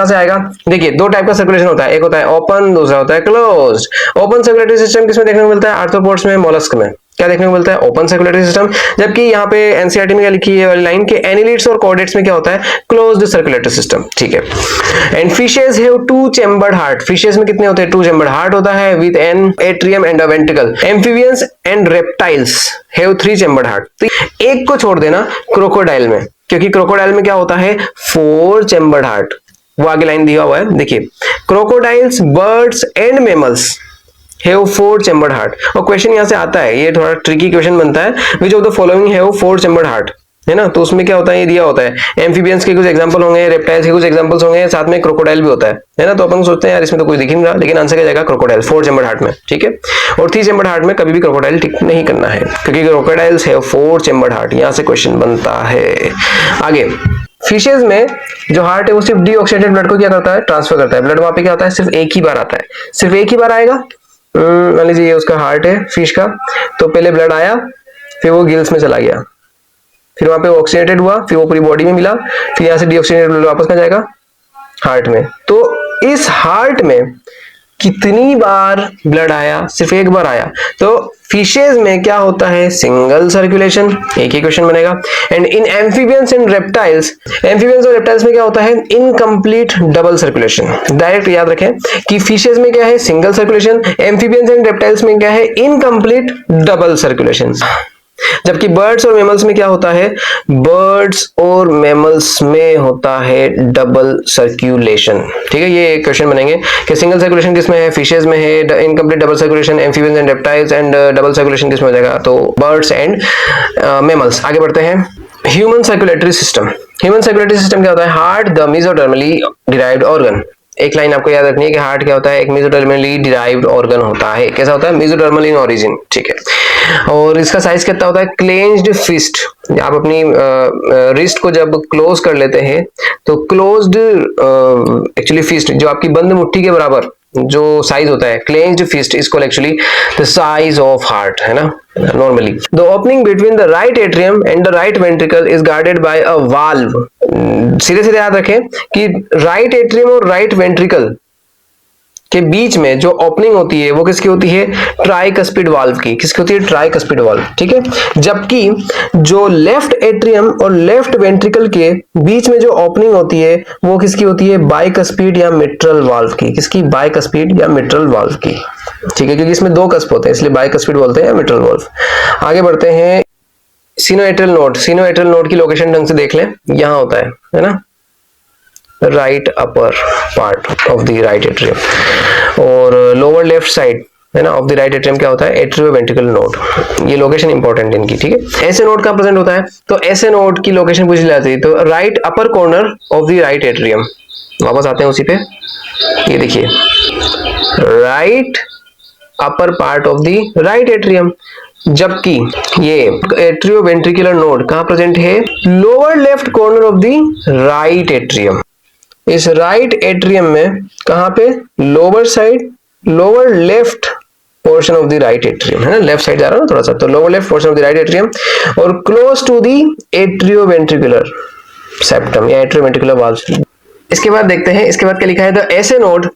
कहां से आएगा? देखिए दो टाइप का सर्कुलेशन होता है, एक होता है ओपन, दूसरा होता है क्लोज्ड। ओपन सर्कुलेटरी सिस्टम किसमें देखने को मिलता है? आर्थ्रोपोड्स में, मोलस्क में। क्या देखने को मिलता है? Open circulatory system. जबकि यहाँ पे एनसीईआरटी में क्या लिखी है वाली लाइन के एनिलिड्स और कॉर्डेट्स में क्या होता है? Closed circulatory system. ठीक है। And fishes have two chambered heart. Fishes में कितने होते हैं? टू चैम्बर्ड हार्ट होता है with an atrium and a ventricle. Amphibians and reptiles have three chambered heart. तो एक को छोड़ देना क्रोकोडाइल में, क्योंकि क्रोकोडाइल में क्या होता है? Four chambered heart. वो आगे लाइन दिया हुआ है, देखिए crocodiles, birds and mammals have four chambered heart. और क्वेश्चन यहां से आता है, ये थोड़ा ट्रिकी क्वेश्चन बनता है, which of the following have four chambered heart, है ना? तो उसमें क्या होता है? ये दिया होता है एम्फीबियंस के कुछ एग्जांपल होंगे, रेप्टाइल्स के कुछ एग्जांपल्स होंगे, साथ में क्रोकोडाइल भी होता है ना? तो अपन सोचते हैं यार इसमें तो कुछ दिख नहीं रहा, लेकिन आंसर क्या जाएगा? क्रोकोडाइल, फोर चैम्बर्ड हार्ट में। ठीक है। और थ्री चैम्बर्ड हार्ट में कभी भी क्रोकोडाइल टिक नहीं करना है, क्योंकि crocodiles have four chambered heart. यहां से क्वेश्चन बनता है। आगे फिशेज में जो हार्ट है वो सिर्फ डीऑक्सीडेटेड ब्लड को क्या करता है? ट्रांसफर करता है। ब्लड वहां पे क्या होता है? सिर्फ एक ही बार आता है, सिर्फ एक ही बार आएगा। मान लीजिए ये उसका हार्ट है फिश का, तो पहले ब्लड आया, फिर वो गिल्स में चला गया, फिर वहां पे ऑक्सीडेटेड हुआ, फिर वो पूरी बॉडी में मिला, फिर यहां से डीऑक्सीडेटेड ब्लड वापस कहां जाएगा? हार्ट में। तो इस हार्ट में कितनी बार ब्लड आया? सिर्फ एक बार आया। तो फिशेज में क्या होता है? Single circulation. एक ही क्वेश्चन बनेगा। And in amphibians and reptiles, amphibians और रेप्टाइल्स में क्या होता है? Incomplete double circulation. डायरेक्ट याद रखें कि फिशेज में क्या है? Single circulation. Amphibians and reptiles में क्या है? Incomplete double circulation. जबकि बर्ड्स और मैमल्स में क्या होता है? बर्ड्स और मैमल्स में होता है डबल सर्कुलेशन। ठीक है, ये क्वेश्चन बनेंगे कि सिंगल सर्कुलेशन किसमें है? फिशेज में है, incomplete double circulation amphibians and reptiles, and double circulation किसमें हो जाएगा? तो बर्ड्स एंड मैमल्स। आगे बढ़ते हैं। Human circulatory system. Human circulatory system क्या होता है? Heart the मेसोडर्मली derived organ. एक लाइन आपको याद रखनी है कि हार्ट क्या होता है? एक मेसोडर्मली डिराइव्ड ऑर्गन होता है। कैसा होता है? Mesodermal in origin. ठीक है। और इसका साइज कितना होता है? Clenched fist. आप अपनी रिस्ट को जब क्लोज कर लेते हैं तो क्लोज्ड एक्चुअली फिस्ट जो आपकी बंद मुट्ठी के बराबर जो साइज होता है, clenched fist is called actually the size of heart, है ना? Normally the opening between the right atrium and the right ventricle is guarded by a valve. सीधे सीधे याद रखें कि राइट एट्रियम और राइट वेंट्रिकल के बीच में जो ओपनिंग होती है वो किसकी होती है? ट्राइकस्पिड वाल्व की। किसकी होती है? Tricuspid valve. ठीक है। जबकि जो लेफ्ट एट्रियम और लेफ्ट वेंट्रिकल के बीच में जो ओपनिंग होती है वो किसकी होती है? बाइकस्पिड या मिट्रल वाल्व की। किसकी? बाइकस्पिड या मिट्रल वाल्व की। ठीक है, क्योंकि इसमें दो कस्प होते हैं इसलिए बाइकस्पिड बोलते हैं, मिट्रल वाल्व। आगे बढ़ते हैं। Sinoatrial node. सिनोएट्रियल नोड की लोकेशन ढंग से देख लें, यहां होता है ना? Right upper part of the right atrium. और लोअर लेफ्ट साइड, है ना, ऑफ द राइट एट्रियम क्या होता है? एट्रियोवेंट्रिकल नोड। ये लोकेशन इंपॉर्टेंट है इनकी। ठीक है। ऐसे नोड कहां प्रेजेंट होता है? तो ऐसे नोड की लोकेशन पूछ जाती है तो right upper corner of the right atrium. वापस आते हैं उसी पे, ये देखिए right upper part of the right atrium. जबकि ये एट्रियोवेंट्रिकुलर नोड कहां प्रेजेंट है? Lower left corner of the right atrium. इस राइट एट्रियम में कहां पे? Lower side, lower left portion of the right atrium, है ना? लेफ्ट साइड जा रहा है ना थोड़ा सा, तो lower left portion of the right atrium और close to the atrioventricular septum या एट्रियोवेंट्रिकुलर वाल्व। इसके बाद देखते हैं, इसके बाद क्या लिखा है? The SA node,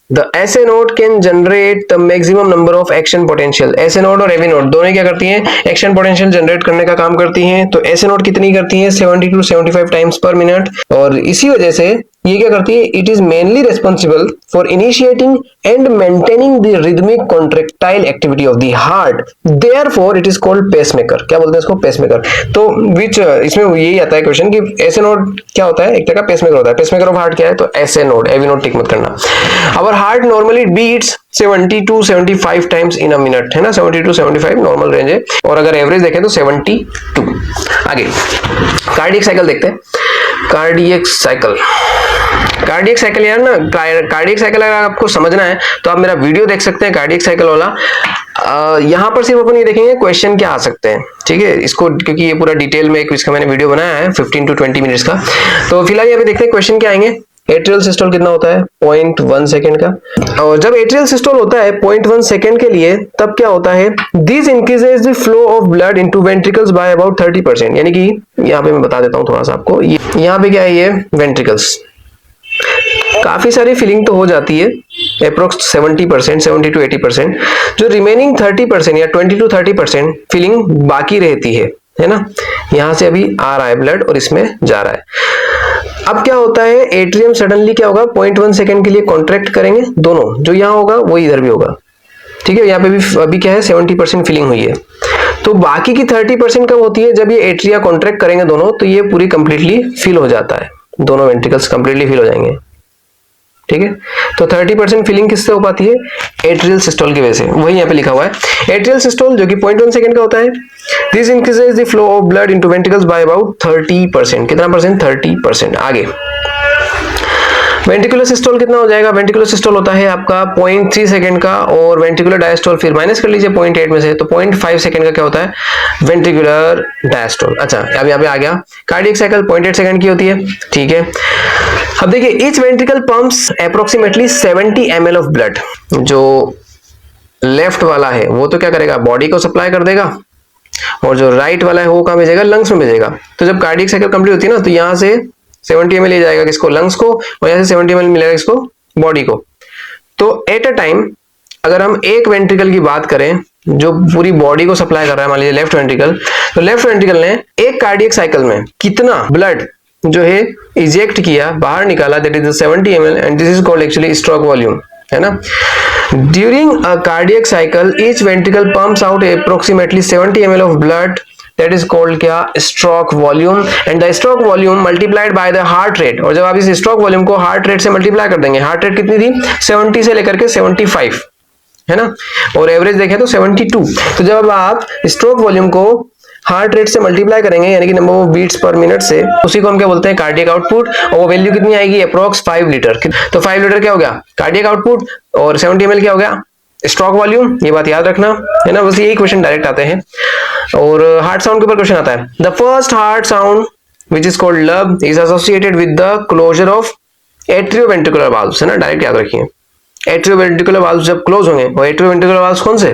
The SA node can generate the maximum number of action potential। SA node और AV node दोनों क्या करती हैं? एक्शन पोटेंशियल जनरेट करने का काम करती हैं। तो SA node कितनी करती है? 70 to 75 टाइम्स पर मिनट। और इसी वजह से ये क्या करती है? It is mainly responsible for initiating and maintaining the rhythmic contractile activity of the heart, therefore it is called pacemaker. क्या बोलते हैं इसको? पेसमेकर। तो विच इसमें यही आता है क्वेश्चन कि SA नोड क्या होता है? एक तरह का पेसमेकर होता है। पेसमेकर ऑफ हार्ट क्या है? तो SA node. AV node tick मत करना। Our heart normally beats 70 to 75 times in a minute, है ना? 70 to 75 नॉर्मल रेंज है, और अगर एवरेज देखें तो 72। आगे कार्डियक साइकिल देखते हैं। कार्डियक साइकिल, कार्डियक साइकिल यार ना, कार्डियक साइकिल अगर आपको समझना है तो आप मेरा वीडियो देख सकते हैं कार्डियक साइकिल वाला। यहां पर सिर्फ अपन ये देखेंगे क्वेश्चन क्या आ सकते हैं। ठीक है, इसको क्योंकि ये पूरा डिटेल में इसका मैंने वीडियो बनाया है 15 to 20 मिनट्स का। तो फिलहाल यहाँ पे देखते हैं क्वेश्चन क्या आएंगे। एट्रियल सिस्टोल कितना होता है? 0.1 सेकंड का। और जब एट्रियल सिस्टोल होता है 0.1 सेकंड के लिए, तब क्या होता है? This increases the flow of blood into ventricles by about 30%। यानी कि यहाँ पे मैं बता देता हूँ थोड़ा सा आपको, यहाँ पे क्या है? ये वेंट्रिकल्स, काफी सारी फिलिंग तो हो जाती है, अप्रोक्स 70%, 70 to 80%। जो रिमेनिंग 30% या 20 to 30% फिलिंग बाकी रहती है ना। यहां से अभी आ रहा है ब्लड और इसमें जा रहा है। अब क्या होता है, एट्रियम सडनली क्या होगा, 0.1 सेकंड के लिए कॉन्ट्रैक्ट करेंगे, दोनों जो यहां होगा वो इधर भी होगा, ठीक है। यहाँ पे भी अभी क्या है, 70% फिलिंग हुई है। तो बाकी की 30% कब होती है, जब ये एट्रिया कॉन्ट्रैक्ट करेंगे दोनों, तो ये पूरी कंप्लीटली फिल हो जाता है, दोनों वेंट्रिकल्स कंप्लीटली फिल हो जाएंगे, ठीक है। तो 30% फिलिंग किससे हो पाती है, एट्रियल सिस्टोल की वजह से। वही यहाँ पे लिखा हुआ है एट्रियल सिस्टोल, जो कि 0.1 सेकंड का होता है। This increases the flow of blood into ventricles by about 30%। कितना परसेंट, 30%। आगे वेंट्रिकुलर सिस्टोल कितना हो जाएगा, वेंट्रिकुलर सिस्टोल होता है आपका 0.3 सेकंड का, और वेंट्रिकुलर डायस्टोल फिर माइनस कर लीजिए 0.8 में से, तो 0.5 सेकंड का क्या होता है, वेंट्रिकुलर डायस्टोल। अच्छा, अब यहाँ पे आ गया कार्डियक साइकिल 0.8 सेकंड की होती है, ठीक है। अब देखिए each ventricle pumps approximately 70 ml of blood. जो लेफ्ट वाला है वो तो क्या करेगा, बॉडी को सप्लाई कर देगा, और जो राइट वाला है वो कहाँ भेजेगा, लंग्स में भेजेगा। तो जब कार्डियक साइकिल कंप्लीट होती है ना, तो यहाँ से 70 ml ले जाएगा किसको, लंग्स को, और यहाँ से 70 ml मिलेगा किसको, बॉडी को। तो एट अ टाइम अगर हम एक वेंट्रिकल की बात करें जो पूरी बॉडी को सप्लाई कर रहा है, मान लीजिए लेफ्ट वेंट्रिकल, तो लेफ्ट वेंट्रिकल ने एक कार्डियक साइकिल में कितना ब्लड जो है इजेक्ट किया, बाहर निकाला, that is 70 ml, and this is called actually stroke volume, है ना। During a cardiac cycle each ventricle pumps out approximately 70 ml of blood, that is called क्या, stroke volume. And the stroke volume multiplied by the heart rate, और जब आप इस stroke volume को heart rate से multiply कर देंगे, heart rate कितनी थी, 70 से लेकर के 75, है ना, और एवरेज देखें तो 72। तो जब आप स्ट्रोक वॉल्यूम को हार्ट रेट से मल्टीप्लाई करेंगे, यानी कि number of beats per minute से, उसी को हम क्या बोलते हैं, कार्डियक आउटपुट, और वो वैल्यू कितनी आएगी, अप्रोक्स 5 लीटर। तो 5 लीटर क्या हो गया, कार्डियक आउटपुट, और 70 ml क्या हो गया, स्ट्रोक वॉल्यूम। ये बात याद रखना, है ना, बस यही क्वेश्चन डायरेक्ट आते हैं। और हार्ट साउंड के ऊपर क्वेश्चन आता है, the first heart sound which is called lub is associated with the closure of atrioventricular valves, है ना, डायरेक्ट याद रखिए। एट्रियोवेंट्रिकुलर वाल्व्स जब क्लोज होंगे, और एट्रियोवेंट्रिकुलर वाल्व्स कौन से,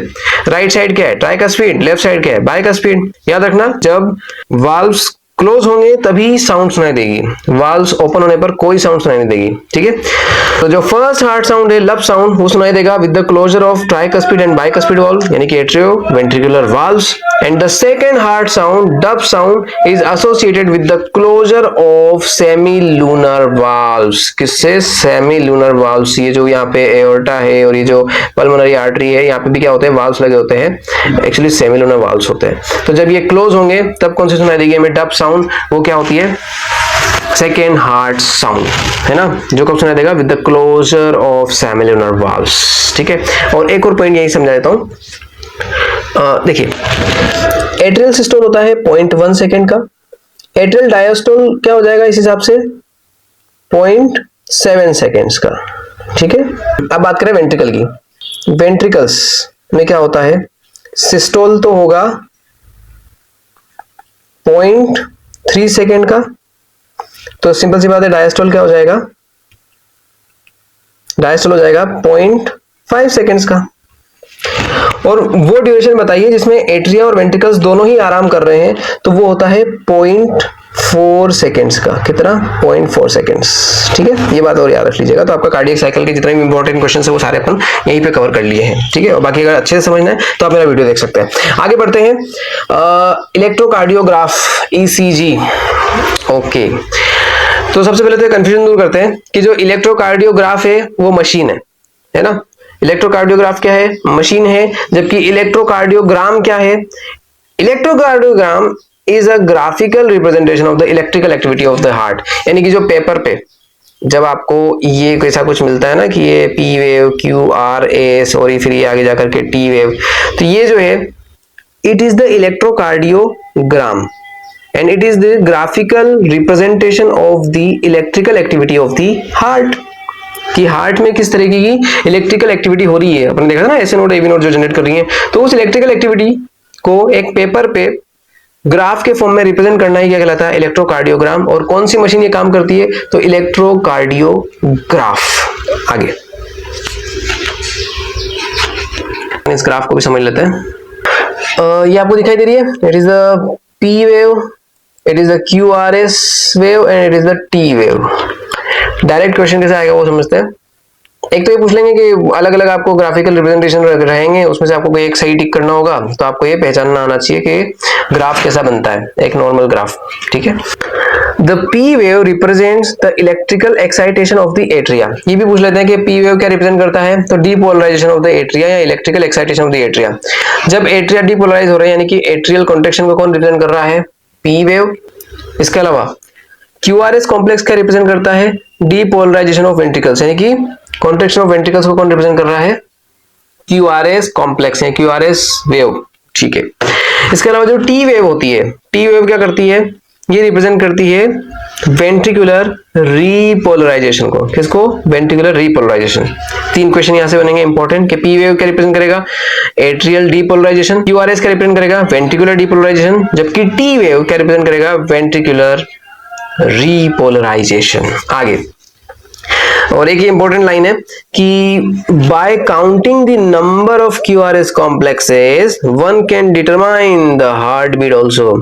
राइट साइड क्या है, ट्राइकस्पिड, लेफ्ट साइड क्या है, बाइकस्पिड। याद रखना, जब वाल्व्स क्लोज होंगे तभी साउंड सुनाई देगी, वाल्व्स ओपन होने पर कोई साउंड सुनाई नहीं देगी, ठीक है। तो जो फर्स्ट हार्ट साउंड है लब साउंड, वो सुनाई देगा with the closure of tricuspid and bicuspid valve, यानी कि atrioventricular valves. And the second heart sound dub sound is associated with the closure of semilunar valves. किससे, सेमी लूनर वाल्व्स। ये जो यहाँ पे एओर्टा है और ये जो पल्मोनरी आर्टरी है, यहाँ पे भी क्या होते हैं, वाल्व्स लगे होते हैं, एक्चुअली सेमी लूनर वाल्व्स होते हैं। तो जब ये क्लोज होंगे तब कौन सी सुनाई देगी हमें, डब साउंड। वो क्या होती है, सेकेंड हार्ट साउंड, है ना, जो कब सुनाई देगा, with the closure of semilunar valves, ठीक है। और एक और पॉइंट यही समझा देता हूं, देखिए एट्रियल सिस्टोल होता है 0.1 सेकेंड का, एट्रियल डायस्टोल क्या हो जाएगा इस हिसाब से 0.7 सेकेंड्स का, ठीक है। अब बात करें वेंट्रिकल की, वेंट्रिकल्स में क्या होता है, सिस्टोल तो होगा 0.3 सेकेंड का, तो सिंपल सी बात है, डायस्टोल क्या हो जाएगा, डायस्टोल हो जाएगा 0.5 सेकेंड्स का। और वो ड्यूरेशन बताइए जिसमें एट्रिया और वेंट्रिकल्स दोनों ही आराम कर रहे हैं, तो वो होता है 0.4 सेकेंड्स का। कितना, 0.4 सेकेंड्स, ठीक है। ये बात और याद रख लीजिएगा। तो आपका कार्डियक साइकिल के जितने भी इंपॉर्टेंट क्वेश्चन है वो सारे अपन यहीं पे कवर कर लिए हैं, ठीक है। और बाकी अगर अच्छे से समझना है तो आप मेरा वीडियो देख सकते हैं। आगे बढ़ते हैं, इलेक्ट्रोकार्डियोग्राफ, ईसीजी। ओके, तो सबसे पहले तो कंफ्यूजन दूर करते हैं कि जो इलेक्ट्रोकार्डियोग्राफ है वो मशीन है ना। इलेक्ट्रोकार्डियोग्राफ क्या है, मशीन है, जबकि इलेक्ट्रोकार्डियोग्राम क्या है, electrocardiogram is a graphical representation of the electrical activity of the heart. यानी कि जो पेपर पे जब आपको ये ऐसा कुछ मिलता है ना कि ये P wave, Q R S, और फिर ये आगे जाकर के टी वेव, तो ये जो है it is the electrocardiogram and it is the graphical representation of the electrical activity of the heart। कि हार्ट में किस तरीके की इलेक्ट्रिकल एक्टिविटी हो रही है, अपन देखा था ना एसए नोड एवी नोड जो जनरेट कर रही है, तो उस इलेक्ट्रिकल एक्टिविटी को एक पेपर पे ग्राफ के फॉर्म में रिप्रेजेंट करना ही क्या कहलाता है, इलेक्ट्रोकार्डियोग्राम। और कौन सी मशीन ये काम करती है, तो इलेक्ट्रोकार्डियोग्राफ। आगे इस ग्राफ को भी समझ लेते हैं। ये आपको दिखाई दे रही है, it is the P wave, it is a QRS wave and it is the T wave। Direct question कैसे आएगा वो समझते हैं। एक तो ये पूछ लेंगे कि अलग अलग आपको ग्राफिकल रिप्रेजेंटेशन रहेंगे, उसमें से आपको कोई एक सही टिक करना होगा, तो आपको ये पहचानना आना चाहिए कि ग्राफ कैसा बनता है, एक नॉर्मल ग्राफ, ठीक है। The P wave represents the electrical excitation of the atria. ये भी पूछ लेते हैं कि पी वेव क्या रिप्रेजेंट करता है, तो डीपोलराइजेशन ऑफ द एट्रिया या electrical excitation of the atria. जब एट्रिया डीपोलराइज हो रहा है यानी कि एट्रियल कॉन्ट्रैक्शन को कौन रिप्रेजेंट कर रहा है, पी वेव। इसके अलावा क्यूआरएस कॉम्प्लेक्स क्या रिप्रेजेंट करता है, डीपोलराइजेशन ऑफ वेंट्रिकल्स, यानी कि कॉन्ट्रैक्शन ऑफ वेंट्रिकल्स को कौन रिप्रेजेंट कर रहा है, क्यूआरएस कॉम्प्लेक्स या क्यूआरएस वेव, ठीक है। इसके अलावा जो टी वेव होती है, टी वेव क्या करती है, ये रिप्रेजेंट करती है वेंट्रिकुलर रीपोलराइजेशन को। किसको, वेंट्रिकुलर रीपोलराइजेशन। 3 क्वेश्चन यहां से बनेंगे इंपॉर्टेंट कि पी वेव क्या रिप्रेजेंट करेगा, एट्रियल डीपोलराइजेशन, क्यूआरएस क्या रिप्रेजेंट करेगा, वेंट्रिकुलर डीपोलराइजेशन, जबकि टी वेव क्या रिप्रेजेंट करेगा, वेंट्रिकुलर रीपोलराइजेशन। आगे और एक ये इंपॉर्टेंट लाइन है कि by counting the number of QRS complexes one can determine the heart beat also.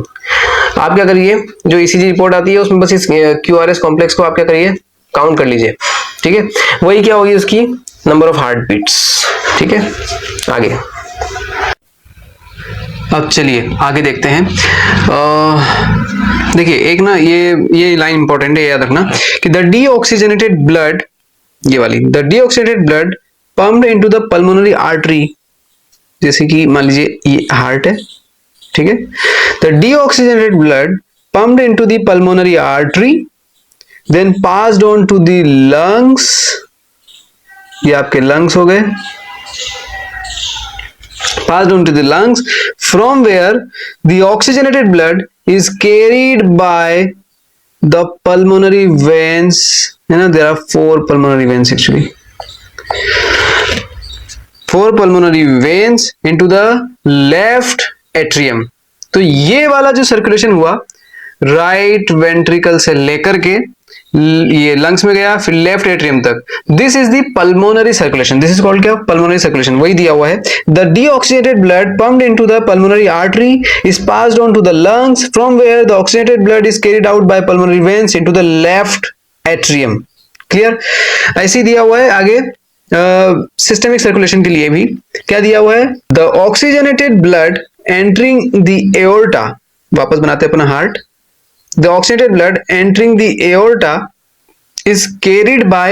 आप क्या करिए, जो ईसीजी रिपोर्ट आती है उसमें बस इस क्यूआरएस कॉम्प्लेक्स को आप क्या करिए, काउंट कर लीजिए, ठीक है। वही क्या होगी उसकी नंबर ऑफ हार्ट बीट्स, ठीक है। आगे अब चलिए आगे देखते हैं। देखिए एक ना ये लाइन इंपॉर्टेंट है, याद रखना कि द डीऑक्सीजनेटेड ब्लड, ये वाली, the deoxygenated blood pumped into the pulmonary artery, जैसे कि मान लीजिए ये हार्ट है, ठीक है। The deoxygenated blood pumped into the pulmonary artery then passed on to the lungs, ये आपके लंग्स हो गए, passed on to the lungs from where the oxygenated blood is carried by the pulmonary veins. You know, there are 4 pulmonary veins actually. 4 pulmonary veins into the left atrium. तो ये वाला जो circulation हुआ right ventricle से लेकर के ये lungs में गया, फिर लेफ्ट एट्रियम तक, this is the pulmonary circulation, this is called क्या, पल्मोनरी सर्कुलेशन। वही दिया हुआ है, the deoxygenated blood pumped into the pulmonary artery is passed on to the lungs from where the oxygenated blood is carried out by pulmonary veins into the left atrium. Clear, ऐसे दिया हुआ है। आगे systemic circulation के लिए भी क्या दिया हुआ है, the oxygenated blood entering the aorta, वापस बनाते हैं अपना heart, the oxygenated blood entering the aorta is carried by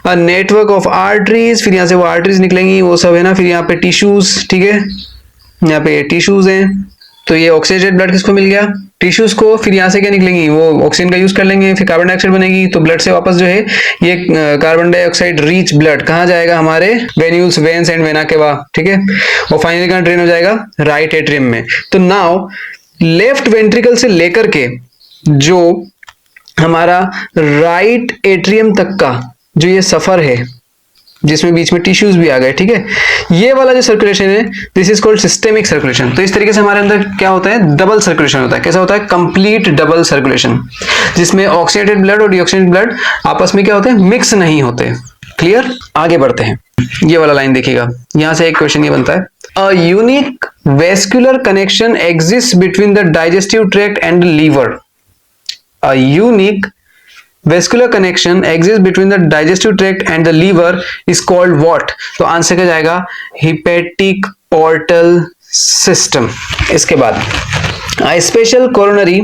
a network of arteries, फिर यहाँ से वो arteries निकलेंगी, वो सब है ना, फिर यहाँ पे टिश्यूज, ठीक है, यहाँ पे टिश्यूज हैं, तो ये ऑक्सीजनेटेड ब्लड किसको मिल गया, टिश्यूज को, फिर यहाँ से क्या निकलेंगी, वो ऑक्सीजन का यूज कर लेंगे, फिर कार्बन डाइऑक्साइड बनेगी, तो ब्लड से वापस जो है ये कार्बन डाइऑक्साइड रिच ब्लड कहाँ जाएगा, हमारे वेन्यूल्स, वेन्स एंड वेना के बाद, ठीक है, और फाइनली कहाँ ड्रेन हो जाएगा, राइट एट्रियम में। तो नाउ लेफ्ट वेंट्रिकल से लेकर के जो हमारा राइट एट्रियम तक का जो ये सफर है, जिसमें बीच में टिश्यूज भी आ गए, ठीक है, ये वाला जो सर्कुलेशन है this is called systemic circulation. तो इस तरीके से हमारे अंदर क्या होता है, डबल सर्कुलेशन होता है। कैसा होता है, कंप्लीट डबल सर्कुलेशन, जिसमें ऑक्सीजनेटेड ब्लड और डीऑक्सीजनेटेड ब्लड आपस में क्या होते हैं, मिक्स नहीं होते। क्लियर, आगे बढ़ते हैं। ये वाला लाइन देखिएगा, यहां से एक क्वेश्चन ये बनता है, a unique vascular connection exist between the digestive tract and liver. A unique vascular connection exists between the digestive tract and the liver is called what? तो आंसर क्या जाएगा, hepatic portal system। इसके बाद a special coronary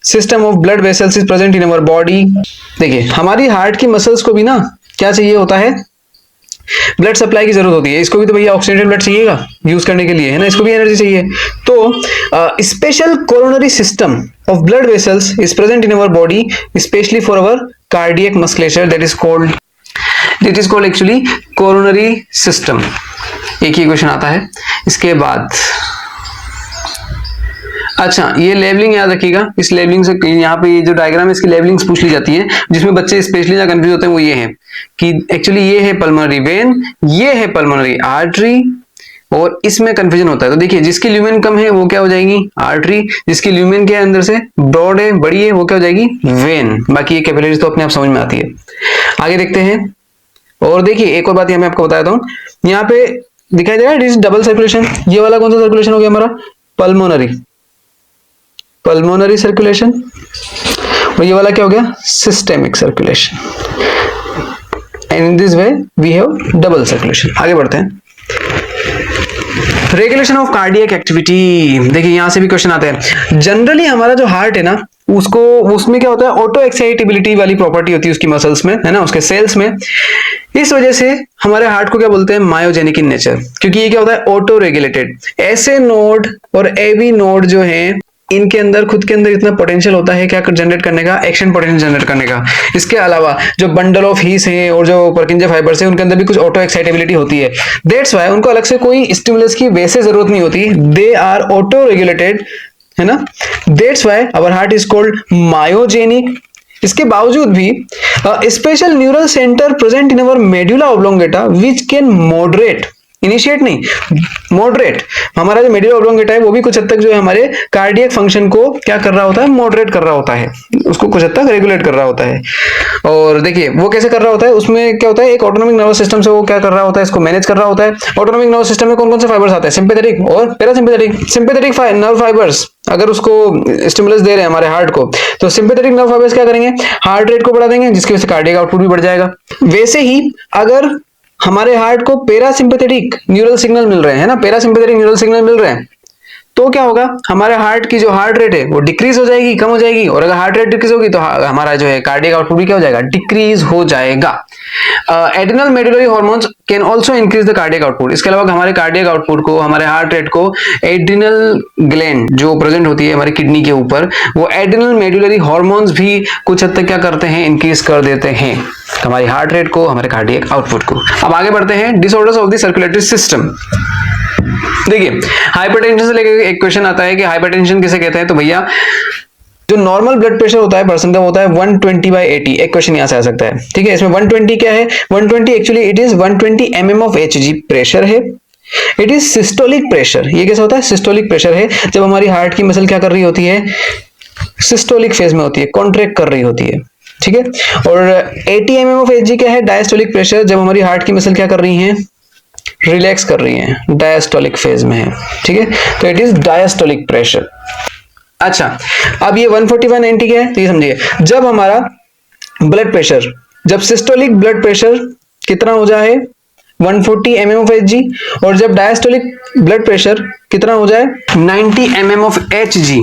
system of blood vessels is present in our body। देखिए हमारी heart की muscles को भी ना क्या चाहिए होता है, ब्लड सप्लाई की जरूरत होती है। इसको भी तो भैया ऑक्सीजनेटेड ब्लड चाहिएगा यूज करने के लिए, है ना, इसको भी एनर्जी चाहिए। तो special coronary system of blood vessels is present in our body specially for our cardiac musculature, that is called actually coronary system. एक ही क्वेश्चन आता है। इसके बाद अच्छा, ये लेबलिंग याद रखिएगा, इस लेबलिंग से यहाँ पे ये जो डायग्राम है इसकी लेबलिंग्स पूछ ली जाती है, जिसमें बच्चे स्पेशली जहाँ कंफ्यूज होते हैं वो ये है कि एक्चुअली ये है पल्मोनरी वेन, ये है पल्मोनरी आर्टरी, और इसमें कंफ्यूजन होता है। तो देखिए जिसकी ल्यूमेन कम है वो क्या हो जाएगी, आर्टरी, जिसकी ल्यूमेन के अंदर से ब्रॉड है, बड़ी है, वो क्या हो जाएगी, वेन। बाकी ये कैपिलरीज तो अपने आप समझ में आती है। आगे देखते हैं। और देखिए एक और बात मैं आपको बताता हूँ, यहाँ पे दिखाई दे रहा है डबल सर्कुलेशन, ये वाला कौन सा सर्कुलेशन हो गया हमारा, पल्मोनरी सर्कुलेशन, और ये वाला क्या हो गया, systemic circulation. And in this way we have double circulation. आगे बढ़ते हैं। रेगुलेशन ऑफ कार्डियक एक्टिविटी, देखिए यहां से भी क्वेश्चन आते हैं। जनरली हमारा जो हार्ट है ना, उसको उसमें क्या होता है, ऑटो एक्साइटेबिलिटी वाली प्रॉपर्टी होती है उसकी मसल्स में, है ना, उसके सेल्स में। इस वजह से हमारे हार्ट को क्या बोलते हैं, मायोजेनिक इन नेचर, क्योंकि ये क्या होता है, ऑटो रेगुलेटेड। ऐसे नोड और एवी नोड जो है, इनके अंदर खुद के अंदर इतना पोटेंशियल होता है क्या जनरेट करने का, एक्शन पोटेंशियल जनरेट करने का। इसके अलावा जो बंडल ऑफ हीस है और जो पर्किंजे फाइबर्स है, उनके अंदर भी कुछ ऑटो एक्साइटेबिलिटी होती है। दैट्स वाई उनको अलग से कोई स्टिमुलस की वैसे जरूरत नहीं होती, दे आर ऑटो रेगुलेटेड, है ना। That's why our heart is called myogenic. इसके बावजूद भी special neural centre present in our medulla oblongata which can moderate, initiate नहीं, मॉडरेट। हमारा जो मेडुला ऑब्लोंगेटा है वो भी कुछ हद तक जो है हमारे कार्डियक फंक्शन को क्या कर रहा होता है, मॉडरेट कर रहा होता है, उसको कुछ हद तक रेगुलेट कर रहा होता है। और देखिए वो कैसे कर रहा होता है, उसमें क्या होता है, एक ऑटोनॉमिक नर्वस सिस्टम से वो क्या कर रहा होता है, इसको मैनेज कर रहा होता है। ऑटोनॉमिक नर्वस सिस्टम में कौन कौन से फाइबर्स आते हैं, सिंपैथेटिक और पैरासिम्पैथेटिक। सिंपैथेटिक नर्व फाइबर्स अगर उसको स्टिमुलस दे रहे हैं हमारे हार्ट को, तो सिंपैथेटिक नर्व फाइबर्स क्या करेंगे, हार्ट रेट को बढ़ा देंगे, जिसकी वजह से कार्डियक आउटपुट भी बढ़ जाएगा। वैसे ही अगर हमारे हार्ट को पैरासिम्पैथेटिक न्यूरल सिग्नल मिल रहे हैं ना, पैरासिम्पैथेटिक न्यूरल सिग्नल मिल रहे हैं, तो क्या होगा, हमारे हार्ट की जो हार्ट रेट है वो डिक्रीज हो जाएगी, कम हो जाएगी। और अगर हार्ट रेट डिक्रीज होगी तो हमारा जो है कार्डियक आउटपुट भी क्या हो जाएगा, डिक्रीज हो जाएगा। Adrenal medullary hormones can also increase the cardiac output. इसके अलावा हमारे कार्डियक आउटपुट को, हमारे हार्ट रेट को एड्रिनल ग्लैंड जो प्रेजेंट होती है हमारी किडनी के ऊपर, वो एड्रिनल मेडुलरी हार्मोन्स भी कुछ हद तक क्या करते हैं, इंक्रीज कर देते हैं हमारी हार्ट रेट को, हमारे कार्डियक आउटपुट को। अब आगे बढ़ते हैं, disorders of the circulatory system. देखिए हाइपरटेंशन से लेकर एक क्वेश्चन आता है कि हाइपरटेंशन किसे कहते हैं, तो भैया जो नॉर्मल ब्लड प्रेशर होता है पर्सन का होता है 120/80। एक क्वेश्चन यहां से आ सकता है, ठीक है। इसमें 120 क्या है, 120 actually it is 120 mm of Hg pressure है। It is systolic pressure. ये कैसा होता है, सिस्टोलिक प्रेशर है जब हमारी हार्ट की मसल क्या कर रही होती है, सिस्टोलिक फेज में होती है, कॉन्ट्रैक्ट कर रही होती है, ठीक है। और 80 mm ऑफ Hg क्या है, डायस्टोलिक प्रेशर, जब हमारी हार्ट की मसल क्या कर रही है, रिलैक्स कर रही है, डायस्टोलिक फेज में है, ठीक है। तो इट इज डायस्टोलिक प्रेशर। अच्छा, अब ये 140/90 क्या है, तो ये समझिए, जब हमारा ब्लड प्रेशर, जब सिस्टोलिक ब्लड प्रेशर कितना हो जाए 140 mm ऑफ Hg, और जब डायस्टोलिक ब्लड प्रेशर कितना हो जाए 90 mm ऑफ Hg,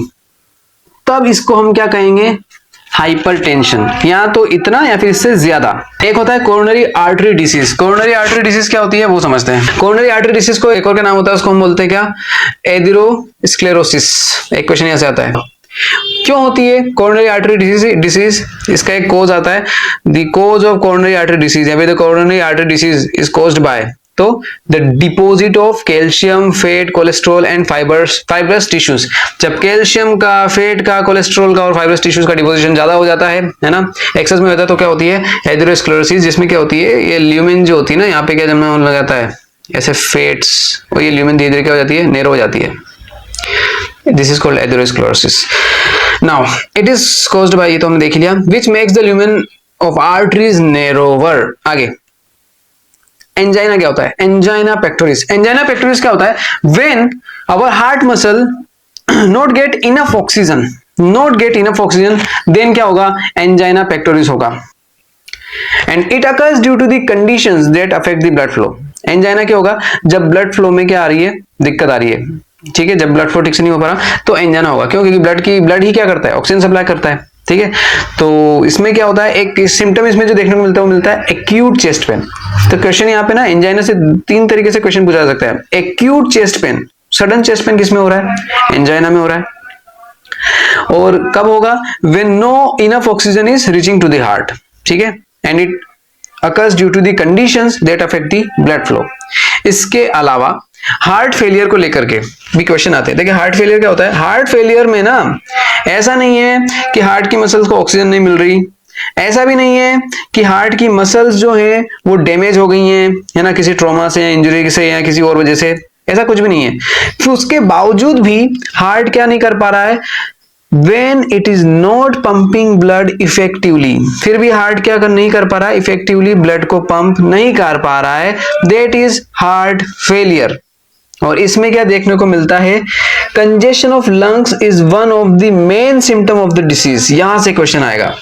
तब इसको हम क्या कहेंगे, हाइपरटेंशन। या तो इतना या फिर इससे ज्यादा। एक होता है coronary artery disease. Coronary artery disease क्या होती है वो समझते हैं। कोरोनरी आर्टरी डिसीज को एक और क्या नाम होता है, उसको हम बोलते हैं क्या, एथेरोस्क्लेरोसिस। एक क्वेश्चन यहां से आता है, क्यों होती है कोरोनरी आर्टरी डिसीज, इसका एक कोज आता है, the cause of coronary artery disease या फिर the coronary artery disease is caused by, तो the deposit of calcium, fat, cholesterol and fibrous tissues. जब कैल्शियम का, फैट का, कोलेस्ट्रॉल का और फाइब्रस टिश्यूज का डिपोजिशन ज्यादा हो जाता है ना, एक्सेस में होता है, तो क्या होती है, एथेरोस्क्लेरोसिस, जिसमें क्या होती है, ये ल्यूमेन जो होती है ना, यहाँ पे क्या जब में लगाता है ऐसे फेट्स, और ये ल्यूमेन धीरे धीरे क्या हो जाती है, नैरो हो जाती है। This is called atherosclerosis. Now it is caused bye, ये तो हमने देख लिया, which makes the lumen of arteries narrower. आगे एंजाइना क्या होता है, एंजाइना पेक्टोरिस। एंजाइना पेक्टोरिस क्या होता है, when our heart muscle not get enough oxygen, then क्या होगा, एंजाइना पेक्टोरिस होगा। And it occurs due to the conditions that affect the blood flow. Angina क्या होगा, जब ब्लड फ्लो में क्या आ रही है, दिक्कत आ रही है, ठीक है, जब ब्लड फ्लो ठीक से नहीं हो पा रहा तो एंजाइना होगा। क्यों, क्योंकि ब्लड ही क्या करता है, ऑक्सीजन सप्लाई करता है, ठीक है। तो इसमें क्या होता है, एक सिम्टम इसमें जो देखने को मिलता है वो मिलता है एक्यूट चेस्ट पेन। तो क्वेश्चन यहाँ पे ना एंजाइना से 3 तरीके से क्वेश्चन पूछा जा सकता है। Acute chest pain, sudden chest pain किसमें हो रहा है, एंजाइना में हो रहा है। और कब होगा, when no enough oxygen is reaching to the heart, ठीक है, and it occurs due to the conditions that affect the blood flow. इसके अलावा हार्ट फेलियर को लेकर के भी क्वेश्चन आते हैं। देखिए हार्ट फेलियर क्या होता है, हार्ट फेलियर में ना ऐसा नहीं है कि हार्ट की मसल्स को ऑक्सीजन नहीं मिल रही, ऐसा भी नहीं है कि हार्ट की मसल्स जो है वो डैमेज हो गई हैं, है ना, किसी ट्रॉमा से या इंजरी से या किसी और वजह से, ऐसा कुछ भी नहीं है। फिर उसके बावजूद भी हार्ट क्या नहीं कर पा रहा है, when it is not pumping blood effectively, फिर भी हार्ट क्या नहीं कर पा रहा है, इफेक्टिवली ब्लड को पंप नहीं कर पा रहा है, that is heart failure। और इसमें क्या देखने को मिलता है, congestion of lungs is one of the main symptom of the disease. यहां से क्वेश्चन आएगा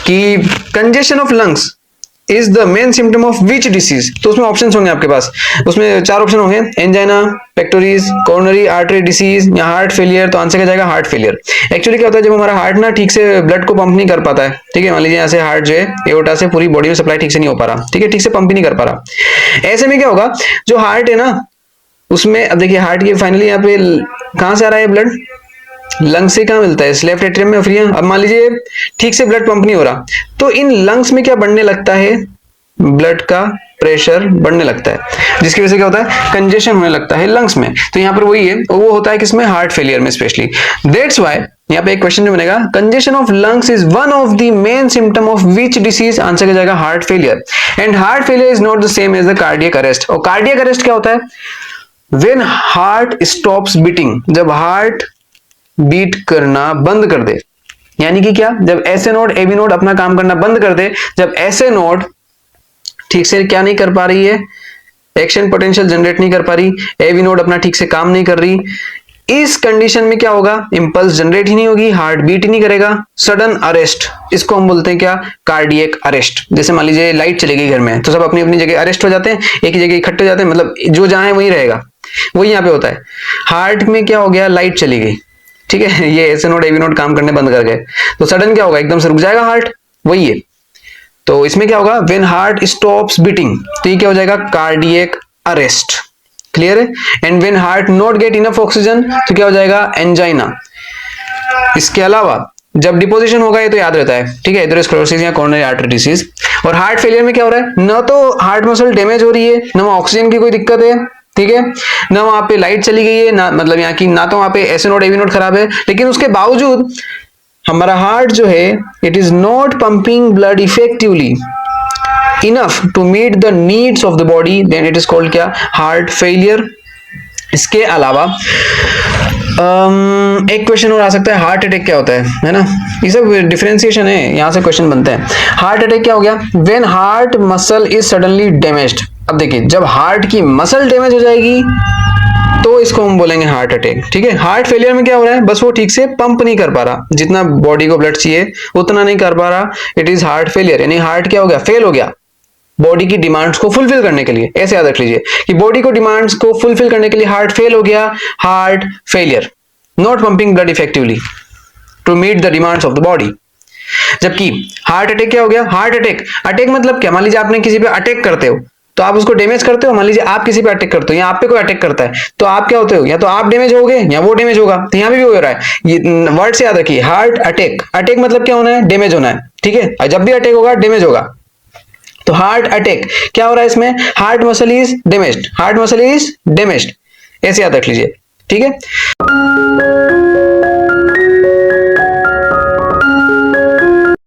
कि congestion of lungs is the main symptom of which disease. तो उसमें ऑप्शंस होंगे आपके पास, उसमें 4 ऑप्शन होंगे, angina, pectoris, coronary artery disease या हार्ट फेलियर। तो आंसर क्या जाएगा, हार्ट फेलियर। एक्चुअली क्या होता है, जब हमारा हार्ट ना ठीक से ब्लड को पंप नहीं कर पाता है, ठीक है, मान लीजिए यहाँ से हार्ट जो है एओर्टा से पूरी बॉडी में सप्लाई ठीक से नहीं हो पा रहा, ठीक है, ठीक से पंप ही नहीं कर पा रहा, ऐसे में क्या होगा, जो हार्ट है ना उसमें, अब देखिए हार्ट के फाइनली यहाँ पे कहां से आ रहा है ब्लड, लंग्स से कहां मिलता है, लेफ्ट एट्रियम में, फिर अब मान लीजिए ठीक से ब्लड पंप नहीं हो रहा, तो इन लंग्स में क्या बढ़ने लगता है, ब्लड का प्रेशर बढ़ने लगता है, जिसकी वजह से क्या होता है, कंजेशन होने लगता है लंग्स में। तो यहाँ पर वही है, वो होता है किसमें, हार्ट फेलियर में स्पेशली। दैट्स व्हाई यहाँ पे एक क्वेश्चन जो बनेगा, congestion of lungs is one of the main symptom of which disease. Answer क्या जाएगा, heart failure. And heart failure is not the same as the cardiac arrest. और cardiac arrest क्या होता है, व्हेन हार्ट स्टॉप्स बीटिंग, जब heart beat करना बंद कर दे, यानी कि क्या, जब एसए नोड एबी नोड अपना काम करना बंद कर दे, जब एसए नोड ठीक से क्या नहीं कर पा रही है, एक्शन पोटेंशियल जनरेट नहीं कर पा रही, एबी नोड अपना ठीक से काम नहीं कर रही, इस कंडीशन में क्या होगा, इंपल्स जनरेट ही नहीं होगी, हार्ट बीट ही नहीं करेगा, सडन अरेस्ट, इसको हम बोलते हैं क्या, कार्डियक अरेस्ट। जैसे मान लीजिए लाइट चली गई घर में, तो सब अपनी अपनी जगह अरेस्ट हो जाते हैं, एक ही जगह इकट्ठे हो जाते हैं, मतलब जो जहां है वही रहेगा, वही यहाँ पे होता है। हार्ट में क्या हो गया, लाइट चली गई, ठीक है, ये एसए नोड एबी नोड काम करने बंद कर गए, तो सडन क्या होगा, एकदम से रुक जाएगा हार्ट, वही है। तो इसमें क्या होगा, व्हेन हार्ट स्टॉप्स बीटिंग, तो ये क्या हो जाएगा, कार्डियक अरेस्ट। क्लियर है। And when heart not get enough oxygen, तो क्या हो जाएगा, एंजाइना। इसके अलावा जब डिपोजिशन होगा, ये तो याद रहता है, ठीक है, एथेरोस्क्लेरोसिस या कोरोनरी आर्टरी डिसीज। और हार्ट फेलियर में क्या हो रहा है, न तो हार्ट मसल डैमेज हो रही है, न ऑक्सीजन की कोई दिक्कत है, ठीक है, ना वहां पे लाइट चली गई है, ना मतलब यहाँ की ना तो वहां पे एसए नोड एबी नोड खराब है, लेकिन उसके बावजूद हमारा हार्ट जो है, it is not pumping blood effectively enough to meet the needs of the body, then it is called क्या, हार्ट फेलियर। इसके अलावा एक क्वेश्चन और आ सकता है, हार्ट अटैक क्या होता है ना, ये सब डिफरेंशिएशन है, यहां से क्वेश्चन बनते हैं। हार्ट अटैक क्या हो गया, when heart muscle is suddenly damaged. अब देखिए, जब हार्ट की मसल डैमेज हो जाएगी तो इसको हम बोलेंगे हार्ट अटैक, ठीक है। हार्ट फेलियर में क्या हो रहा है, बस वो ठीक से पंप नहीं कर पा रहा, जितना बॉडी को ब्लड चाहिए उतना नहीं कर पा रहा, इट इज हार्ट फेलियर। यानी हार्ट क्या हो गया, फेल हो गया बॉडी की डिमांड्स को फुलफिल करने के लिए। ऐसे याद रख लीजिए कि बॉडी को डिमांड्स को फुलफिल करने के लिए हार्ट फेल हो गया, heart failure, not pumping blood effectively to meet the demands of the body. जबकि हार्ट अटैक क्या हो गया, हार्ट अटैक, अटैक मतलब क्या, मान लीजिए आपने किसी पे अटैक करते हो तो आप उसको डैमेज करते हो। मान लीजिए आप किसी पे अटैक करते हो या आप पे कोई अटैक करता है, तो आप क्या होते हो, या तो आप डैमेज होगे या वो डैमेज होगा। तो यहाँ भी हो रहा है, ये वर्ड से याद रखिए, हार्ट अटैक, अटैक मतलब क्या होना है, डैमेज होना है, ठीक है, और जब भी अटैक होगा डैमेज होगा। तो हार्ट अटैक क्या हो रहा है इसमें, heart muscle is damaged, heart muscle is damaged, ऐसे याद रख लीजिए, ठीक है।